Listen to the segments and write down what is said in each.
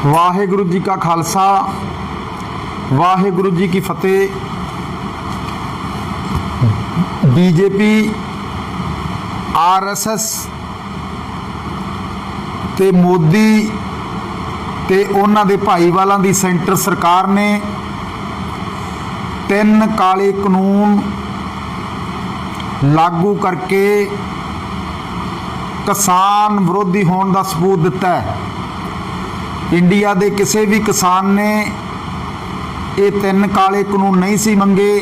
वाहेगुरु जी का खालसा वाहेगुरु जी की फतेह। BJP RSS ते मोदी ते उन्हां दे भाईवालां दी सेंटर सरकार ने 3 काले कानून लागू करके किसान विरोधी होने का सबूत दिता है। इंडिया के किसी भी किसान ने ये 3 काले कानून नहीं सी मंगे।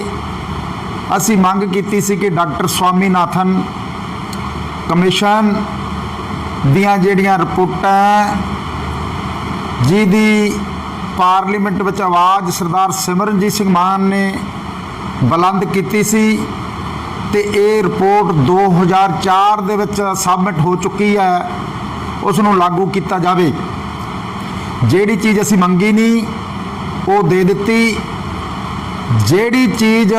असी मंग की सी कि डॉक्टर स्वामीनाथन कमीशन दियां जिहड़ियां रिपोर्टां जिहदी पार्लीमेंट विच आवाज़ सरदार सिमरनजीत सिंह मान ने बुलंद की सी ते ये रिपोर्ट 2004 दे विच सबमिट हो चुकी है, उसनूं लागू किया जाए। जिहड़ी चीज़ असी मंगी नहीं वो दे दिती, जिहड़ी चीज़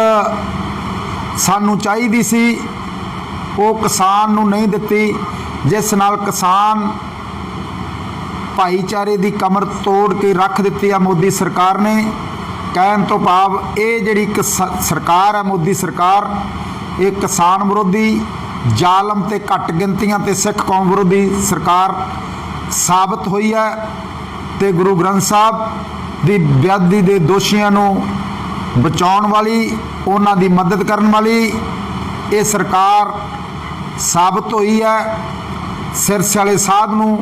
सानू चाहिदी सी वो किसान नूं नहीं दिती, जिस नाल किसान भाईचारे की कमर तोड़ के रख दी है मोदी सरकार ने। कहण तो भाव ये जिहड़ी सरकार है मोदी सरकार, ये किसान विरोधी जालम ते घट गिनतियां ते सिख कौम विरोधी सरकार साबित हुई है ते गुरु ग्रंथ साहब की बेअदबी के दोषियों नूं बचाउण वाली, उन्हां दी मदद करन वाली ये सरकार साबित हुई है। सिरसे वाले साध नूं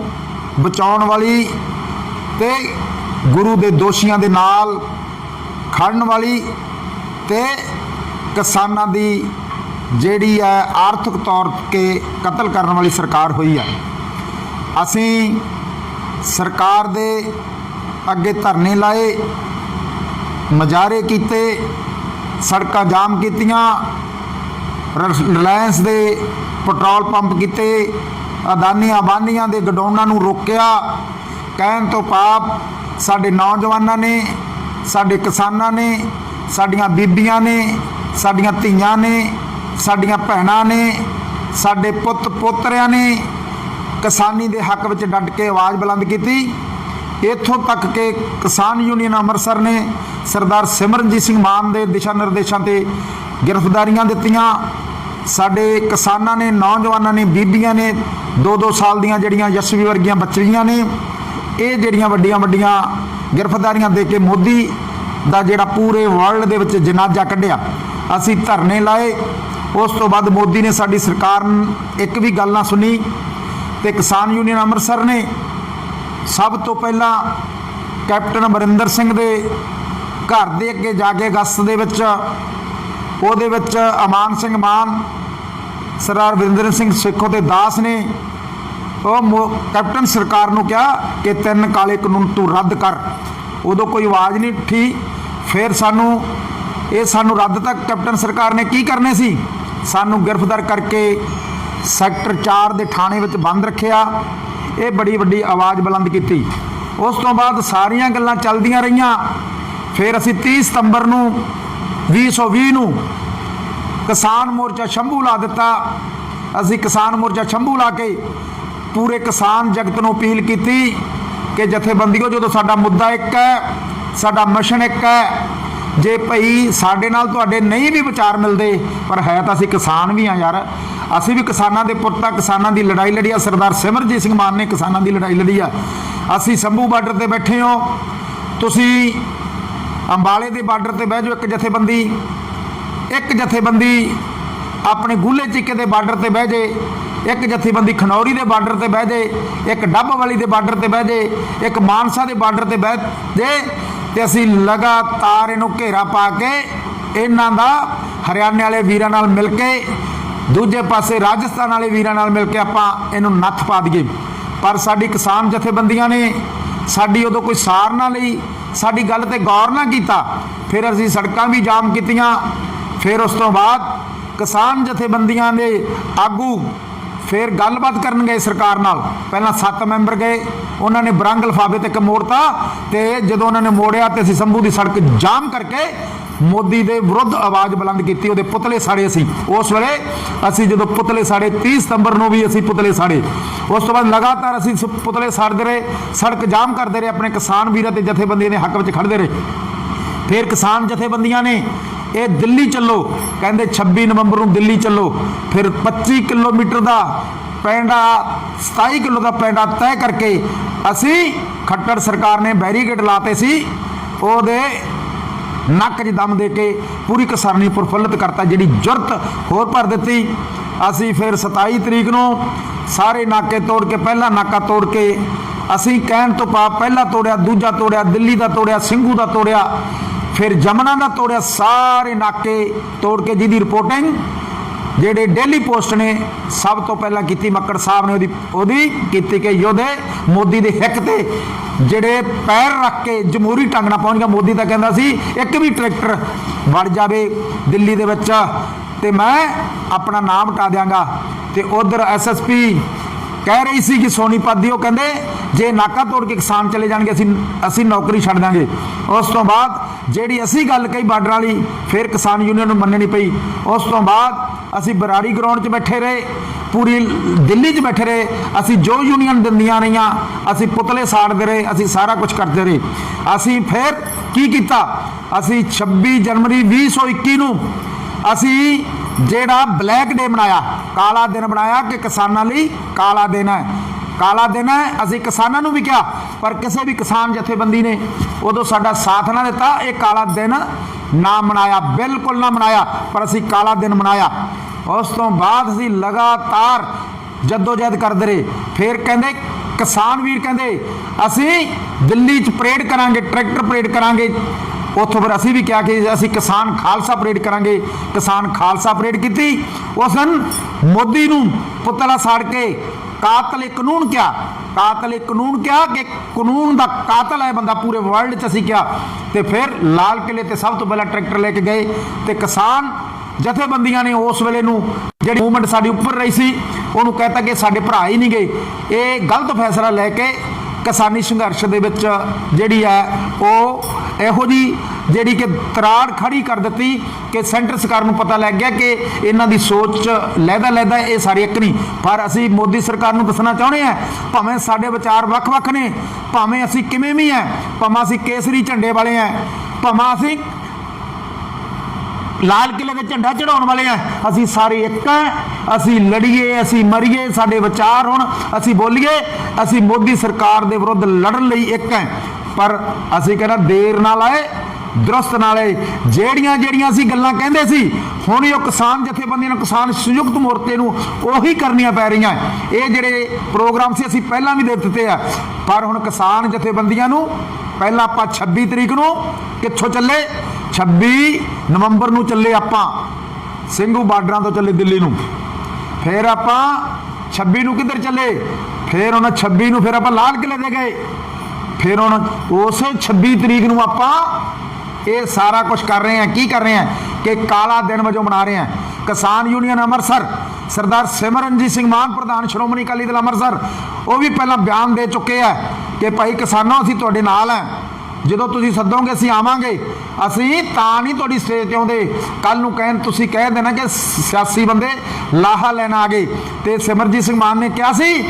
बचाउण वाली ते गुरु दे दोषियों दे नाल खड़न वाली ते किसानां दी जिहड़ी है आर्थिक तौर के कतल करने वाली सरकार हुई है। असी सरकार दे अगे धरने लाए, मुजाहरे कीते, सड़कां जाम कीतियां, रिलायंस दे पेट्रोल पंप कीते, अदानी अंबानियां दे गडाउनां नूं रोकिया। कहण तो भाव साडे नौजवानां ने, साडे किसानां ने, साडियां बीबियां ने, साडियां धीआं ने, साडियां भैणां ने, साडे पुत्त पोतरियां ने किसानी दे हक विच डट के आवाज़ बुलंद की। इत्थों तक के किसान यूनियन अमृतसर ने सरदार सिमरनजीत सिंह मान के दिशा निर्देशों से गिरफ्तारियां दित्तियां। साडे किसानां ने, नौजवानों ने, बीबियां ने 2-2 साल दीयां जिहड़ियां यशवी वर्गियां बच्चियां ने, ये जिहड़ियां वड्डियां वड्डियां गिरफ्तारियां दे के मोदी दा जिहड़ा पूरे वर्ल्ड दे विच जनाजा कढ़िया। असीं धरने लाए, उस तो बाद मोदी ने साडी सरकार एक भी गल ना सुनी ते किसान यूनियन अमृतसर ने सब तो पहला कैप्टन अमरिंदर सिंह दे घर दे अगे जाके अगस्त दे विच ਉਹਦੇ ਵਿੱਚ अमान सिंह मान, सरदार विरेंद्र सिंह सेखों ते दास ने कैप्टन सरकार नूं कहा कि 3 काले कानून तू रद्द कर। उदों कोई आवाज़ नहीं उठी। फिर सानू रद्द तक कैप्टन सरकार ने की करने सी, सानू गिरफ्तार करके सैक्टर 4 के थाने में बंद रखिया। ये बड़ी वड्डी आवाज़ बुलंद की। उस तो बाद सारियां गल्लां चलदियां रहियां। फिर असीं 30 सितंबर नूं 2020 नूं किसान मोर्चा शंभू ला दिता। असीं किसान मोर्चा शंभू ला के पूरे किसान जगत नूं अपील की कि जथेबंदियों जो साडा मुद्दा एक है, साडा मिशन एक है, जे भई साडे नाल तुहाडे नहीं भी विचार मिलते पर है तो असीं किसान भी हाँ यार, असीं भी किसानां दे पुत्त आ, किसानां दी लड़ाई लड़ी आ। सरदार सिमरनजीत सिंह मान ने किसानां दी लड़ाई लड़ी आ। असीं शंभू बार्डर ते बैठे हो, तुसीं अंबाले के बार्डर से बह जाओ। एक जथेबंदी अपने गूले चीके के बार्डर से बह जाए, एक जथेबंदी खनौरी के बार्डर से बह जाए, एक डब वाली के बार्डर से बह जाए, एक मानसा के बार्डर से बह जाए, तो असी लगातार इनू घेरा पा के इन्हां दा हरियाणे वाले वीरां नाल मिल के, दूजे पासे राजस्थान वाले वीरां नाल मिल के आपां इनू नत्थ पा दईए। पर साडी किसान जथेबंदियां ने साडी उदों कोई सार ना लई, साडी गल ते गौर ना कीता। फिर असीं सड़कां भी जाम कीतियां। फिर उस तो बाद किसान जथेबंदियां दे आगू फिर गलबात करन गए सरकार नाल। पहला 7 मैंबर गए, उन्होंने बरंग लिफाफे तक मोड़ता, तो जो उन्होंने मोड़िया तो असीं शंभू की सड़क जाम करके ਮੋਦੀ ਦੇ ਵਿਰੁੱਧ ਆਵਾਜ਼ ਬੁਲੰਦ ਕੀਤੀ, ਉਹਦੇ ਪੁਤਲੇ ਸਾੜੇ ਅਸੀਂ। ਉਸ ਵੇਲੇ ਅਸੀਂ ਜਦੋਂ ਪੁਤਲੇ ਸਾੜੇ 30 ਸਤੰਬਰ ਨੂੰ ਵੀ ਅਸੀਂ ਪੁਤਲੇ ਸਾੜੇ। ਉਸ ਤੋਂ ਬਾਅਦ ਲਗਾਤਾਰ ਅਸੀਂ ਪੁਤਲੇ ਸਾੜਦੇ ਰਹੇ, ਸੜਕ ਜਾਮ ਕਰਦੇ ਰਹੇ, ਆਪਣੇ ਕਿਸਾਨ ਵੀਰਾਂ ਤੇ ਜਥੇਬੰਦੀਆਂ ਦੇ ਹੱਕ ਵਿੱਚ ਖੜਦੇ ਰਹੇ। ਫਿਰ ਕਿਸਾਨ ਜਥੇਬੰਦੀਆਂ ਨੇ ਇਹ ਦਿੱਲੀ ਚੱਲੋ ਕਹਿੰਦੇ 26 ਨਵੰਬਰ ਨੂੰ ਦਿੱਲੀ ਚੱਲੋ। ਫਿਰ 25 ਕਿਲੋਮੀਟਰ ਦਾ ਪੈਂਡਾ 27 ਕਿਲੋ ਦਾ ਪੈਂਡਾ ਤੈਅ ਕਰਕੇ ਅਸੀਂ ਖੱਟੜ ਸਰਕਾਰ ਨੇ ਬੈਰੀਕੇਡ ਲਾਤੇ ਸੀ, ਉਹਦੇ ਨੱਕ 'ਚ ਦਮ ਦੇ ਕੇ ਪੂਰੀ ਕਿਸਾਨੀ ਪ੍ਰਫੁੱਲਤ ਕਰਤਾ, ਜਿਹੜੀ ਜੁਰਤ ਹੋਰ ਭਰ ਦਿੱਤੀ। ਅਸੀਂ ਫਿਰ 27 ਤਰੀਕ ਨੂੰ ਸਾਰੇ ਨਾਕੇ ਤੋੜ ਕੇ, ਪਹਿਲਾ ਨਾਕਾ ਤੋੜ ਕੇ ਅਸੀਂ ਕਹਿਣ ਤੋਂ ਪਾ ਪਹਿਲਾ ਤੋੜਿਆ, ਦੂਜਾ ਤੋੜਿਆ, ਦਿੱਲੀ ਦਾ ਤੋੜਿਆ, ਸਿੰਘੂ ਦਾ ਤੋੜਿਆ, ਫਿਰ ਜਮਨਾ ਦਾ ਤੋੜਿਆ, ਸਾਰੇ ਨਾਕੇ ਤੋੜ ਕੇ ਜਿਹਦੀ ਰਿਪੋਰਟਿੰਗ ਜਿਹੜੇ ਡੇਲੀ ਪੋਸਟ ਨੇ ਸਭ ਤੋਂ ਪਹਿਲਾਂ ਕੀਤੀ, ਮੱਕੜ ਸਾਹਿਬ ਨੇ ਉਹਦੀ ਕੀਤੀ ਕਿ ਯੋਧੇ ਮੋਦੀ ਦੇ ਹਿੱਕ ਤੇ ਜਿਹੜੇ ਪੈਰ ਰੱਖ ਕੇ ਜਮਹੂਰੀ ਢੰਗ ਨਾਲ ਪਹੁੰਚ ਗਿਆ। ਮੋਦੀ ਤਾਂ ਕਹਿੰਦਾ ਸੀ ਇੱਕ ਵੀ ਟਰੈਕਟਰ ਵੜ ਜਾਵੇ ਦਿੱਲੀ ਦੇ ਵਿੱਚ ਤੇ ਮੈਂ ਆਪਣਾ ਨਾਮ ਹਟਾ ਦਿਆਂਗਾ। ਤੇ ਉਧਰ SSP ਕਹਿ ਰਹੀ ਸੀ ਕਿ ਸੋਨੀਪਤ ਦੀ, ਉਹ ਕਹਿੰਦੇ ਜੇ ਨਾਕਾ ਤੋੜ ਕੇ ਕਿਸਾਨ ਚਲੇ ਜਾਣਗੇ ਅਸੀਂ ਨੌਕਰੀ ਛੱਡ ਦਾਂਗੇ। ਉਸ ਤੋਂ ਬਾਅਦ ਜਿਹੜੀ ਅਸੀਂ ਗੱਲ ਕਹੀ ਬਾਰਡਰ ਵਾਲੀ, ਫਿਰ ਕਿਸਾਨ ਯੂਨੀਅਨ ਨੂੰ ਮੰਨਣੀ ਪਈ। ਉਸ ਤੋਂ ਬਾਅਦ ਅਸੀਂ ਬਰਾੜੀ ਗਰਾਊਂਡ 'ਚ ਬੈਠੇ ਰਹੇ, ਪੂਰੀ ਦਿੱਲੀ 'ਚ ਬੈਠੇ ਰਹੇ, ਅਸੀਂ ਜੋ ਯੂਨੀਅਨ ਦਿੰਦੀਆਂ ਰਹੀਆਂ ਅਸੀਂ ਪੁਤਲੇ ਸਾੜਦੇ ਰਹੇ, ਅਸੀਂ ਸਾਰਾ ਕੁਝ ਕਰਦੇ ਰਹੇ। ਅਸੀਂ ਫਿਰ ਕੀ ਕੀਤਾ, ਅਸੀਂ 26 ਜਨਵਰੀ 2021 ਨੂੰ ਅਸੀਂ ਜਿਹੜਾ ਬਲੈਕ ਡੇ ਮਨਾਇਆ, ਕਾਲਾ ਦਿਨ ਬਣਾਇਆ ਕਿ ਕਿਸਾਨਾਂ ਲਈ ਕਾਲਾ ਦਿਨ ਹੈ, ਕਾਲਾ ਦਿਨ ਹੈ। ਅਸੀਂ ਕਿਸਾਨਾਂ ਨੂੰ ਵੀ ਕਿਹਾ, ਪਰ ਕਿਸੇ ਵੀ ਕਿਸਾਨ ਜਥੇਬੰਦੀ ਨੇ ਉਦੋਂ ਸਾਡਾ ਸਾਥ ਨਾ ਦਿੱਤਾ। ਇਹ ਕਾਲਾ ਦਿਨ ਨਾ ਮਨਾਇਆ, ਬਿਲਕੁਲ ਨਾ ਮਨਾਇਆ, ਪਰ ਅਸੀਂ ਕਾਲਾ ਦਿਨ ਮਨਾਇਆ। ਉਸ ਤੋਂ ਬਾਅਦ ਅਸੀਂ ਲਗਾਤਾਰ ਜਦੋਜਹਿਦ ਕਰਦੇ ਰਹੇ। ਫਿਰ ਕਹਿੰਦੇ ਕਿਸਾਨ ਵੀਰ ਕਹਿੰਦੇ ਅਸੀਂ ਦਿੱਲੀ 'ਚ ਪਰੇਡ ਕਰਾਂਗੇ, ਟਰੈਕਟਰ ਪਰੇਡ ਕਰਾਂਗੇ। ਉੱਥੋਂ ਫਿਰ ਅਸੀਂ ਵੀ ਕਿਹਾ ਕਿ ਅਸੀਂ ਕਿਸਾਨ ਖਾਲਸਾ ਪਰੇਡ ਕਰਾਂਗੇ। ਕਿਸਾਨ ਖਾਲਸਾ ਪਰੇਡ ਕੀਤੀ। ਉਸ ਦਿਨ ਮੋਦੀ ਨੂੰ ਪੁਤਲਾ ਸਾੜ ਕੇ ਕਾਤਲ ਕਾਨੂੰਨ ਕਿਹਾ, ਕਾਤਲ ਕਾਨੂੰਨ ਕਿਹਾ ਕਿ ਕਾਨੂੰਨ ਦਾ ਕਾਤਲ ਹੈ ਬੰਦਾ ਪੂਰੇ ਵਰਲਡ 'ਚ ਅਸੀਂ ਕਿਹਾ। ਤੇ ਫਿਰ ਲਾਲ ਕਿਲੇ ਤੇ ਸਭ ਤੋਂ ਪਹਿਲਾਂ ਟਰੈਕਟਰ ਲੈ ਕੇ ਗਏ ਤੇ ਕਿਸਾਨ ਜਥੇਬੰਦੀਆਂ ਨੇ ਉਸ ਵੇਲੇ ਨੂੰ ਜਿਹੜੀ ਮੂਵਮੈਂਟ ਸਾਡੀ ਉੱਪਰ ਰਹੀ ਸੀ ਉਹਨੂੰ ਕਹਿਤਾ ਕਿ ਸਾਡੇ ਭਰਾ ਹੀ ਨਹੀਂ ਗਏ। ਇਹ ਗਲਤ ਫੈਸਲਾ ਲੈ ਕੇ ਕਿਸਾਨੀ ਸੰਘਰਸ਼ ਦੇ ਵਿੱਚ ਜਿਹੜੀ ਹੈ ਉਹ ਇਹੋ ਜਿਹੀ ਜਿਹੜੀ ਕਿ ਤਰਾੜ ਖੜੀ ਕਰ ਦਿੱਤੀ ਕਿ ਸੈਂਟਰ ਸਰਕਾਰ ਨੂੰ ਪਤਾ ਲੱਗ ਗਿਆ ਕਿ ਇਹਨਾਂ ਦੀ ਸੋਚ ਲਹਿਦਾ ਇਹ ਸਾਰੀ ਇੱਕ ਨਹੀਂ। ਪਰ ਅਸੀਂ ਮੋਦੀ ਸਰਕਾਰ ਨੂੰ ਦੱਸਣਾ ਚਾਹੁੰਦੇ ਹਾਂ, ਭਾਵੇਂ ਸਾਡੇ ਵਿਚਾਰ ਵੱਖ-ਵੱਖ ਨੇ, ਭਾਵੇਂ ਅਸੀਂ ਕਿਵੇਂ ਵੀ ਹੈ, ਭਾਵੇਂ ਅਸੀਂ ਕੇਸਰੀ ਝੰਡੇ ਵਾਲੇ ਹਾਂ, ਭਾਵੇਂ ਅਸੀਂ ਲਾਲ ਕਿਲੇ ਦੇ ਝੰਡਾ ਚੜਾਉਣ ਵਾਲੇ ਆ, ਅਸੀਂ ਸਾਰੇ ਇੱਕ ਹੈ। ਅਸੀਂ ਲੜੀਏ, ਅਸੀਂ ਮਰੀਏ, ਸਾਡੇ ਵਿਚਾਰ ਹੁਣ ਅਸੀਂ ਬੋਲੀਏ, ਅਸੀਂ ਮੋਦੀ ਸਰਕਾਰ ਦੇ ਵਿਰੁੱਧ ਲੜਨ ਲਈ ਇੱਕ ਹੈ। ਪਰ ਅਸੀਂ ਕਹਿੰਦਾ ਦੇਰ ਨਾਲ ਆਏ ਦਰੁਸਤ ਨਾਲ ਆਏ। ਜਿਹੜੀਆਂ ਅਸੀਂ ਗੱਲਾਂ ਕਹਿੰਦੇ ਸੀ ਹੁਣ ਉਹ ਕਿਸਾਨ ਜਥੇਬੰਦੀਆਂ ਨੂੰ, ਕਿਸਾਨ ਸੰਯੁਕਤ ਮੋਰਚੇ ਨੂੰ ਉਹੀ ਕਰਨੀਆਂ ਪੈ ਰਹੀਆਂ। ਇਹ ਜਿਹੜੇ ਪ੍ਰੋਗਰਾਮ ਸੀ ਅਸੀਂ ਪਹਿਲਾਂ ਵੀ ਦੇ ਦਿੱਤੇ ਆ, ਪਰ ਹੁਣ ਕਿਸਾਨ ਜਥੇਬੰਦੀਆਂ ਨੂੰ ਪਹਿਲਾਂ ਆਪਾਂ 26 ਤਰੀਕ ਨੂੰ ਕਿੱਥੋਂ ਚੱਲੇ, 26 ਨਵੰਬਰ ਨੂੰ ਚੱਲੇ ਆਪਾਂ ਸਿੰਘੂ ਬਾਰਡਰਾਂ ਤੋਂ ਚੱਲੇ ਦਿੱਲੀ ਨੂੰ। ਫਿਰ ਆਪਾਂ 26 ਨੂੰ ਕਿੱਧਰ ਚੱਲੇ, ਫਿਰ ਉਹਨਾਂ 26 ਨੂੰ ਫਿਰ ਆਪਾਂ ਲਾਲ ਕਿਲੇ ਦੇ ਗਏ। ਫਿਰ ਹੁਣ ਉਸੇ 26 ਤਰੀਕ ਨੂੰ ਆਪਾਂ ਇਹ ਸਾਰਾ ਕੁਝ ਕਰ ਰਹੇ ਹਾਂ। ਕੀ ਕਰ ਰਹੇ ਹਾਂ ਕਿ ਕਾਲਾ ਦਿਨ ਵਜੋਂ ਮਨਾ ਰਹੇ ਹਾਂ। ਕਿਸਾਨ ਯੂਨੀਅਨ ਅੰਮ੍ਰਿਤਸਰ ਸਰਦਾਰ ਸਿਮਰਨਜੀਤ ਸਿੰਘ ਮਾਨ ਪ੍ਰਧਾਨ ਸ਼੍ਰੋਮਣੀ ਅਕਾਲੀ ਦਲ ਅੰਮ੍ਰਿਤਸਰ ਉਹ ਵੀ ਪਹਿਲਾਂ ਬਿਆਨ ਦੇ ਚੁੱਕੇ ਆ ਕਿ ਭਾਈ ਕਿਸਾਨੋ ਅਸੀਂ ਤੁਹਾਡੇ ਨਾਲ ਹਾਂ, ਜਦੋਂ ਤੁਸੀਂ ਸੱਦੋਗੇ ਅਸੀਂ ਆਵਾਂਗੇ, ਅਸੀਂ ਤਾਂ ਨਹੀਂ ਤੁਹਾਡੀ ਸਟੇਜ ਤੇ ਆਉਂਦੇ। ਕੱਲ ਨੂੰ ਤੁਸੀਂ ਕਹਿ ਦੇਣਾ ਕਿ ਸਿਆਸੀ ਬੰਦੇ ਲਾਹਾ ਲੈਣ ਆ ਗਏ। ਤੇ ਸਿਮਰਨਜੀਤ ਸਿੰਘ ਮਾਨ ਨੇ ਕਿਹਾ ਸੀ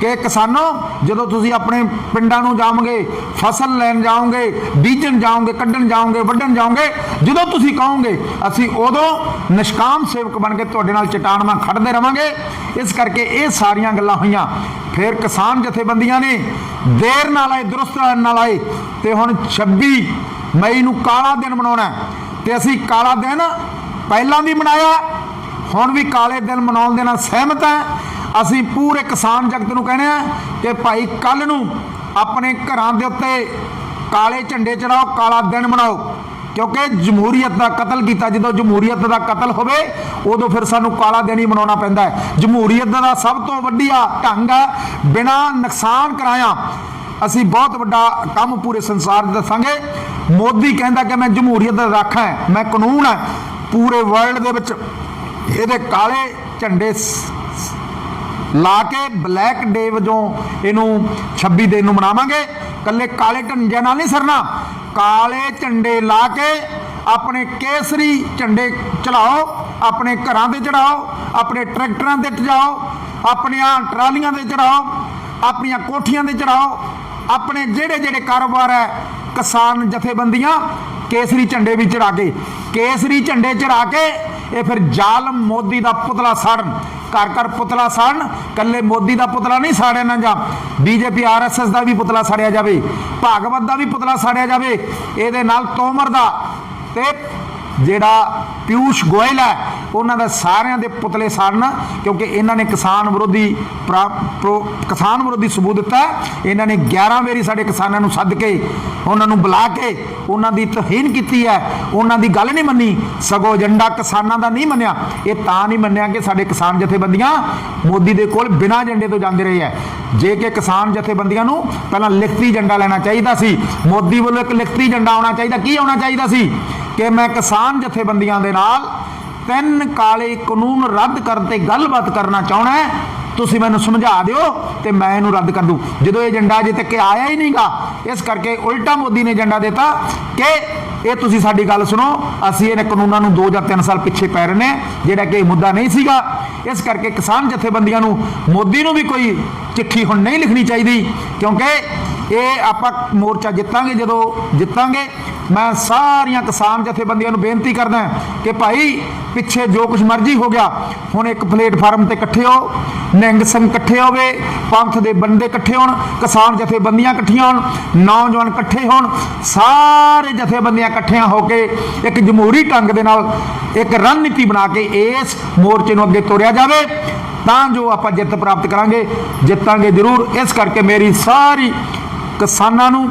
ਕਿ ਕਿਸਾਨੋ ਜਦੋਂ ਤੁਸੀਂ ਆਪਣੇ ਪਿੰਡਾਂ ਨੂੰ ਜਾਓਗੇ, ਫਸਲ ਲੈਣ ਜਾਓਗੇ, ਬੀਜਣ ਜਾਓਗੇ, ਕੱਢਣ ਜਾਓਗੇ, ਵੱਢਣ ਜਾਓਗੇ, ਜਦੋਂ ਤੁਸੀਂ ਕਹੋਗੇ ਅਸੀਂ ਉਦੋਂ ਨਿਸ਼ਕਾਮ ਸੇਵਕ ਬਣ ਕੇ ਤੁਹਾਡੇ ਨਾਲ ਚਟਾਨ ਵਾਂਗ ਖੜਦੇ ਰਵਾਂਗੇ। ਇਸ ਕਰਕੇ ਇਹ ਸਾਰੀਆਂ ਗੱਲਾਂ ਹੋਈਆਂ। ਫਿਰ ਕਿਸਾਨ ਜਥੇਬੰਦੀਆਂ ਨੇ ਦੇਰ ਨਾਲ ਆਏ, ਦਰੁਸਤ ਨਾਲ ਆਏ ਤੇ ਹੁਣ 26 ਮਈ ਨੂੰ ਕਾਲਾ ਦਿਨ ਮਨਾਉਣਾ ਤੇ ਅਸੀਂ ਕਾਲਾ ਦਿਨ ਪਹਿਲਾਂ ਵੀ ਮਨਾਇਆ, ਹੁਣ ਵੀ ਕਾਲੇ ਦਿਨ ਮਨਾਉਣ ਦੇ ਨਾਲ ਸਹਿਮਤ ਹਾਂ। ਅਸੀਂ ਪੂਰੇ ਕਿਸਾਨ ਜਗਤ ਨੂੰ ਕਹਿੰਦੇ ਆ ਕਿ ਭਾਈ ਕੱਲ ਨੂੰ ਆਪਣੇ ਘਰਾਂ ਦੇ ਉੱਤੇ ਕਾਲੇ ਝੰਡੇ ਚੜਾਓ, ਕਾਲਾ ਦਿਨ ਮਨਾਓ, ਕਿਉਂਕਿ ਜਮਹੂਰੀਅਤ ਦਾ ਕਤਲ ਕੀਤਾ। ਜਦੋਂ ਜਮਹੂਰੀਅਤ ਦਾ ਕਤਲ ਹੋਵੇ ਉਦੋਂ ਫਿਰ ਸਾਨੂੰ ਕਾਲਾ ਦਿਨ ਹੀ ਮਨਾਉਣਾ ਪੈਂਦਾ ਹੈ। ਜਮਹੂਰੀਅਤ ਦਾ ਸਭ ਤੋਂ ਵੱਡਾ ਢੰਗ ਹੈ ਬਿਨਾਂ ਨੁਕਸਾਨ ਕਰਾਇਆ ਅਸੀਂ ਬਹੁਤ ਵੱਡਾ ਕੰਮ ਪੂਰੇ ਸੰਸਾਰ ਦੇ ਦੱਸਾਂਗੇ। ਮੋਦੀ ਕਹਿੰਦਾ ਕਿ ਮੈਂ ਜਮਹੂਰੀਅਤ ਦਾ ਰਾਖਾ ਹਾਂ, ਮੈਂ ਕਾਨੂੰਨ ਹੈ। ਪੂਰੇ ਵਰਲਡ ਦੇ ਵਿੱਚ ਇਹਦੇ ਕਾਲੇ ਝੰਡੇ ਲਾ ਕੇ ਬਲੈਕ ਡੇ ਵਜੋਂ ਇਹਨੂੰ 26 ਦਿਨ ਨੂੰ ਮਨਾਵਾਂਗੇ। ਕੱਲੇ ਕਾਲੇ ਝੰਡਿਆਂ ਨਾਲ ਨਹੀਂ ਸਰਨਾ, ਕਾਲੇ ਝੰਡੇ ਲਾ ਕੇ अपने केसरी झंडे चढ़ाओ, अपने घरां ते चढ़ाओ, अपने ट्रैक्टरां ते चढ़ाओ, अपनियां ट्रालियां ते चढ़ाओ, अपनियां कोठियां ते चढ़ाओ, अपने जेड़े जेड़े कारोबार है किसान जथेबंदियां केसरी झंडे भी चढ़ा के, केसरी झंडे चढ़ा के ये फिर जालम मोदी का पुतला साड़न, घर घर पुतला साड़न, कल्ले मोदी का पुतला नहीं साड़िया ना जा, बीजेपी RSS का भी पुतला साड़िया जाए, भागवत का भी पुतला साड़िया जाए, ये तोमर का ते जेड़ा पीयूष गोयल है उन्होंने सारियां दे पुतले साड़न, क्योंकि इन्होंने किसान विरोधी सबूत दिता है। इन्होंने 11 वारी साडे किसानों नूं सद के उन्होंने बुला के उन्हों की तहीन की है, उन्हों की गल नहीं मनी, सगों एजेंडा किसानों का नहीं मनिया। ये तां नहीं मनिया कि साडे किसान जथेबंदियां मोदी दे कोल बिना एजेंडे तो जाते रहे है। जे कि किसान जथेबंदियां नूं पहला लिखती एजेंडा लेना चाहिए सी, मोदी वालों एक लिखती एजेंडा आना चाहिए, की आना चाहिए सी कि मैं किसान जथेबंदियां दे नाल 3 काले कानून रद्द करते गलबात करना चाहना है, तुसीं मैनूं समझा दिओ तो मैं इहनूं रद्द कर दूँ। जो एजेंडा अजे तक आया ही नहीं गा, इस करके उल्टा मोदी ने एजेंडा देता कि ये तुसीं साडी गल सुनो, असीं इन्हां कानूनां नूं 2 या 3 साल पिछे पै रहे हैं, जिहड़ा कि मुद्दा नहीं सीगा। इस करके किसान जथेबंदियां नूं मोदी नूं भी कोई चिट्ठी हुण नहीं लिखनी चाहिए, क्योंकि ये आपां मोर्चा जितांगे, जदों जितांगे मैं सारिया किसान जथेबंदियों को बेनती करदा कि भाई पिछे जो कुछ मर्जी हो गया, हुण एक प्लेटफार्म पर इकट्ठे हो, निहंग संघ इकट्ठे होवे, पंथ के बंदे इकट्ठे होण, किसान जथेबंदियां इकट्ठियां होण, नौजवान इकट्ठे होण, सारे जथेबंदियां इकट्ठियां होकर एक जमहूरी ढंग दे नाल एक रणनीति बना के इस मोर्चे नूं अगे तोरिया जावे, तां जो आपां जिੱਤ प्राप्त करांगे, जितांगे जरूर। इस करके मेरी सारी किसानां नूं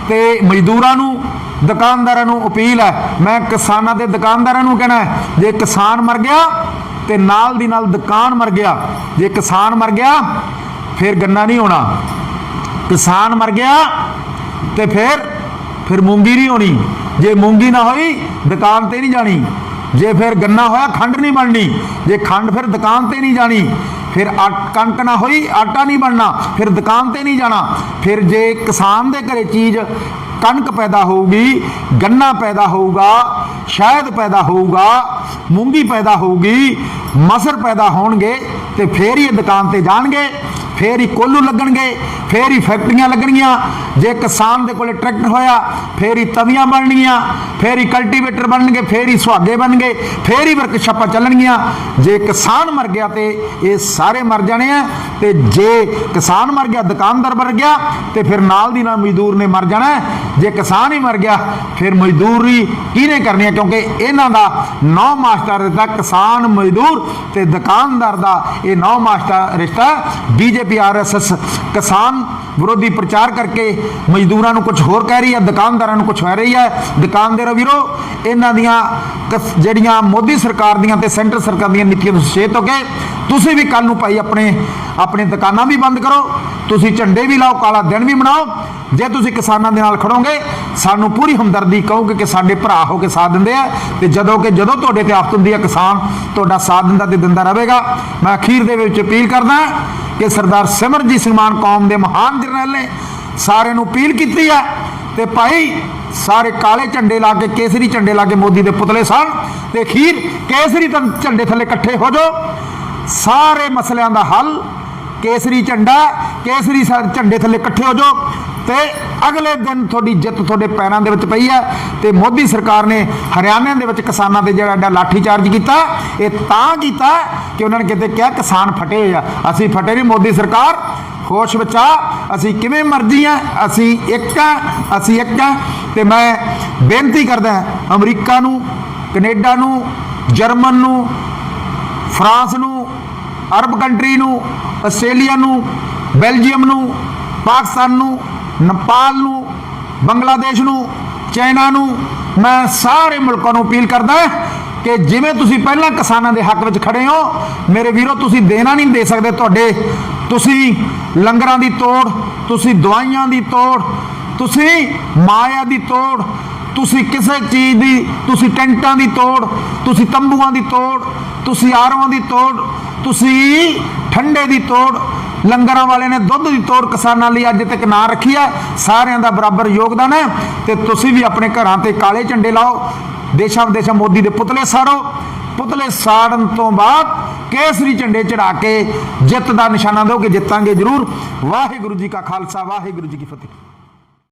ते मजदूरां नूं दुकानदारां नूं अपील है, मैं किसानां ते दुकानदारां नूं कहना है, जे किसान मर गया तो नाल दी नाल दुकान मर गया, जे किसान मर गया फिर गन्ना नहीं होना, किसान मर गया तो फिर मूंगी नहीं होनी, जे मूंगी ना होई दुकान ते नहीं जानी, जे फिर गन्ना होया खंड नहीं बननी, जे खंड फिर दुकान ते नहीं जानी, फिर कणक ना होई आटा नहीं बनना, फिर दुकान ते नहीं जाना। फिर जे किसान दे घरे चीज़ कणक पैदा होगी, गन्ना पैदा होगा, शहद पैदा होगा, मूंगी पैदा होगी, मसर पैदा होणगे, तो फिर ही दुकान ते जाणगे, फिर ही कोलू लगणगे, फिर ही फैक्ट्रियां लगणगियां। जे किसान दे कोले ट्रैक्टर होया फिर ही तवियां बनणगियां, फिर ही कल्टीवेटर बनणगे, फिर ही सुहागे बनणगे, फिर ही वर्कशापां चलणगियां। जे किसान मर गया तो ये सारे मर जाने हैं, तो जे किसान मर गया दुकानदार मर गया तो फिर नाल दी नाल मजदूर ने मर जाना है। जे किसान ही मर गया फिर मजदूरी किहने करनी है, क्योंकि इन्हां दा 9 मास्टर रिश्ता किसान मजदूर ते दुकानदार दा ये 9 मास्टर रिश्ता। बीजेपी RSS किसान विरोधी प्रचार करके मजदूरों को कुछ होर कह रही है, दुकानदारों को कुछ कह रही है। दुकानदार वीरो इन्हां दियां ਜਿਹੜੀਆਂ मोदी सरकार दियां ते सेंटर सरकार दियां नीतियां ਤੋਂ सचेत हो के तुसीं भी कल नूं भाई अपने दुकानां भी बंद करो, तुसीं झंडे भी लाओ, काला दिन भी मनाओ। जे तुसीं किसानां दे नाल खड़ोगे सानूं पूरी हमदर्दी कहोगे कि साडे भरा हो के साथ दिंदे आ, ते जदों तुहाडे ते आफत हुंदी है किसान तुहाडा साथ दिंदा ते दिंदा रहेगा। मैं अखीर दे विच अपील करदा कि सरदार सिमरनजीत ਸਿੰਘ ਮਾਨ कौम के महान जरनैल ने सारे नूं अपील की है, तो भाई सारे काले झंडे ला के केसरी झंडे ला के मोदी के पुतले सन, तो अखीर केसरी झंडे थले इकट्ठे हो जाओ, सारे मसलियां दा हल केसरी झंडा, केसरी झंडे थले इकट्ठे हो जाओ, तो अगले दिन थोड़ी जित थोड़े पैरों के विच पई है। तो मोदी सरकार ने हरियाणा के विच किसानों के जिहड़ा लाठीचार्ज किया, ये तां कीता कि उन्होंने किते क्या किसान फटे हुए आ, असीं फटे नहीं, मोदी सरकार होश बचा, असीं किवें मर्जी हैं, असीं एक हैं। तो मैं बेनती करदा अमरीका नूं, कनेडा नूं, जर्मन नूं, फ्रांस नूं, अरब कंट्री नूं, आस्ट्रेलिया नूं, बेल्जियम नूं, पाकिस्तान नूं, नेपाल नूं, बंगलादेश नूं, चाइना नूं, मैं सारे मुल्कों नूं अपील करदा कि जिवें तुसीं पहलां किसानां दे हक विच खड़े हो मेरे वीरो, तुसीं देना नहीं दे सकदे, तुहाडे तुसीं लंगरां दी तोड़, तुसीं दवाइयां दी तोड़, तुसीं माया दी तोड़, तुसीं किसी चीज़ दी, तुसीं टेंटां दी तोड़, तुसीं तंबूआं दी तोड़, तुसीं आरवां दी तोड़, तुसीं ठंडे दी तोड़, लंगरां वाले ने दुध की तोड़ किसानों लिए अज तक ना रखी है। सारिਆਂ ਦਾ बराबर योगदान है। तो तुसीं भी अपने घरां ते काले झंडे लाओ, ਦੇਸ਼ਾਂ ਵਿਦੇਸ਼ਾਂ ਮੋਦੀ ਦੇ ਪੁਤਲੇ ਸਾੜੋ। ਪੁਤਲੇ ਸਾੜਨ ਤੋਂ ਬਾਅਦ ਕੇਸਰੀ ਝੰਡੇ ਚੜਾ ਕੇ ਜਿੱਤ ਦਾ ਨਿਸ਼ਾਨਾ ਦਿਓ ਕਿ ਜਿੱਤਾਂਗੇ ਜ਼ਰੂਰ। ਵਾਹਿਗੁਰੂ ਜੀ ਕਾ ਖਾਲਸਾ, ਵਾਹਿਗੁਰੂ ਜੀ ਕੀ ਫਤਿਹ।